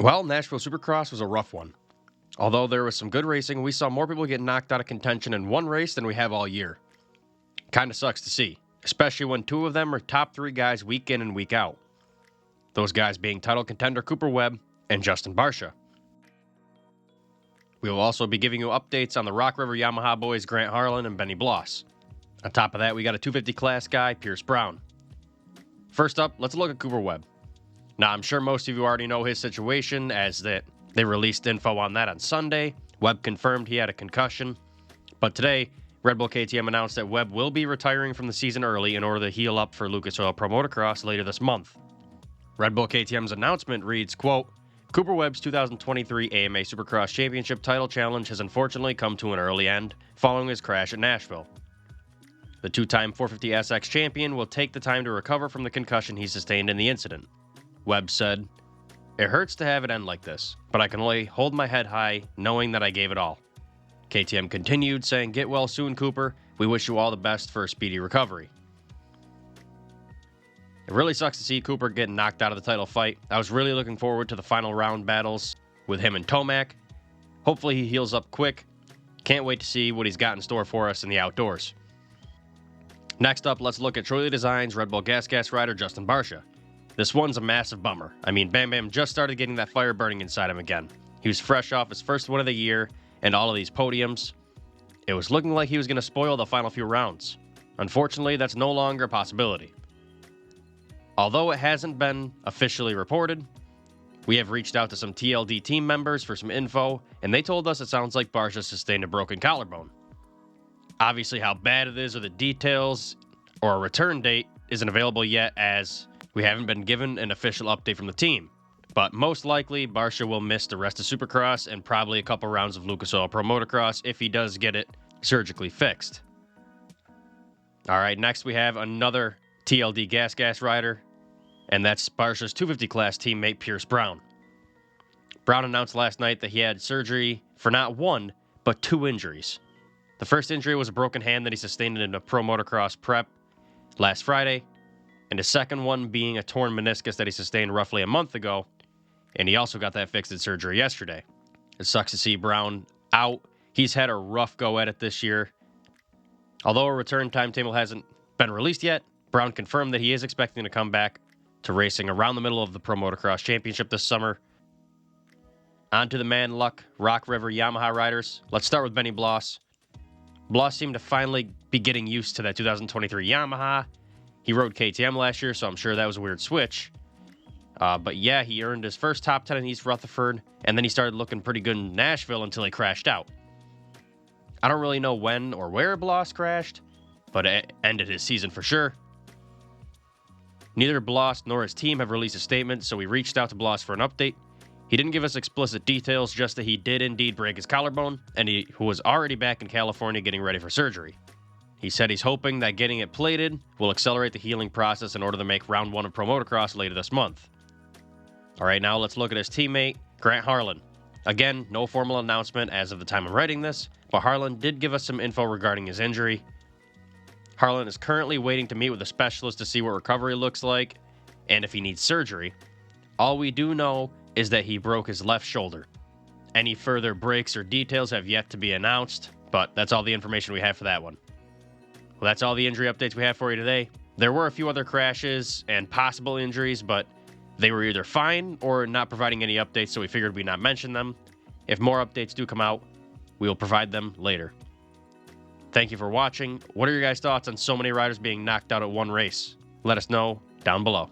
Well, Nashville Supercross was a rough one. Although there was some good racing, we saw more people get knocked out of contention in one race than we have all year. Kinda sucks to see, especially when two of them are top three guys week in and week out. Those guys being title contender Cooper Webb and Justin Barcia. We will also be giving you updates on the Rock River Yamaha boys Grant Harlan and Benny Bloss. On top of that, we got a 250 class guy, Pierce Brown. First up, let's look at Cooper Webb. Now, I'm sure most of you already know his situation, as that they released info on that on Sunday. Webb confirmed he had a concussion. But today, Red Bull KTM announced that Webb will be retiring from the season early in order to heal up for Lucas Oil Pro Motocross later this month. Red Bull KTM's announcement reads, quote, Cooper Webb's 2023 AMA Supercross Championship title challenge has unfortunately come to an early end following his crash at Nashville. The two-time 450SX champion will take the time to recover from the concussion he sustained in the incident. Webb said, "It hurts to have it end like this, but I can only hold my head high knowing that I gave it all." KTM continued, saying, "Get well soon, Cooper. We wish you all the best for a speedy recovery." It really sucks to see Cooper getting knocked out of the title fight. I was really looking forward to the final round battles with him and Tomac. Hopefully he heals up quick. Can't wait to see what he's got in store for us in the outdoors. Next up, let's look at Troy Design's Red Bull Gas rider Justin Barcia. This one's a massive bummer. I mean, Bam Bam just started getting that fire burning inside him again. He was fresh off his first win of the year and all of these podiums. It was looking like he was going to spoil the final few rounds. Unfortunately, that's no longer a possibility. Although it hasn't been officially reported, we have reached out to some TLD team members for some info, and they told us it sounds like Barcia sustained a broken collarbone. Obviously, how bad it is or the details or a return date isn't available yet, as we haven't been given an official update from the team. But most likely, Barcia will miss the rest of Supercross and probably a couple rounds of Lucas Oil Pro Motocross if he does get it surgically fixed. All right, next we have another TLD gas rider, and that's Barcia's 250 class teammate Pierce Brown. Brown announced last night that he had surgery for not one, but two injuries. The first injury was a broken hand that he sustained in a pro motocross prep last Friday, and the second one being a torn meniscus that he sustained roughly a month ago, and he also got that fixed in surgery yesterday. It sucks to see Brown out. He's had a rough go at it this year. Although a return timetable hasn't been released yet, Brown confirmed that he is expecting to come back to racing around the middle of the Pro Motocross Championship this summer. On to the Man Luck Rock River Yamaha riders. Let's start with Benny Bloss. Bloss seemed to finally be getting used to that 2023 Yamaha. He rode KTM last year, so I'm sure that was a weird switch. But yeah, he earned his first top 10 in East Rutherford, and then he started looking pretty good in Nashville until he crashed out. I don't really know when or where Bloss crashed, but it ended his season for sure. Neither Bloss nor his team have released a statement, so we reached out to Bloss for an update. He didn't give us explicit details, just that he did indeed break his collarbone, and he was already back in California getting ready for surgery. He said he's hoping that getting it plated will accelerate the healing process in order to make round one of Pro Motocross later this month. All right, now let's look at his teammate, Grant Harlan. Again, no formal announcement as of the time I'm writing this, but Harlan did give us some info regarding his injury. Harlan is currently waiting to meet with a specialist to see what recovery looks like and if he needs surgery. All we do know is that he broke his left shoulder. Any further breaks or details have yet to be announced, but that's all the information we have for that one. Well, that's all the injury updates we have for you today. There were a few other crashes and possible injuries, but they were either fine or not providing any updates, so we figured we'd not mention them. If more updates do come out, we will provide them later. Thank you for watching. What are your guys' thoughts on so many riders being knocked out at one race? Let us know down below.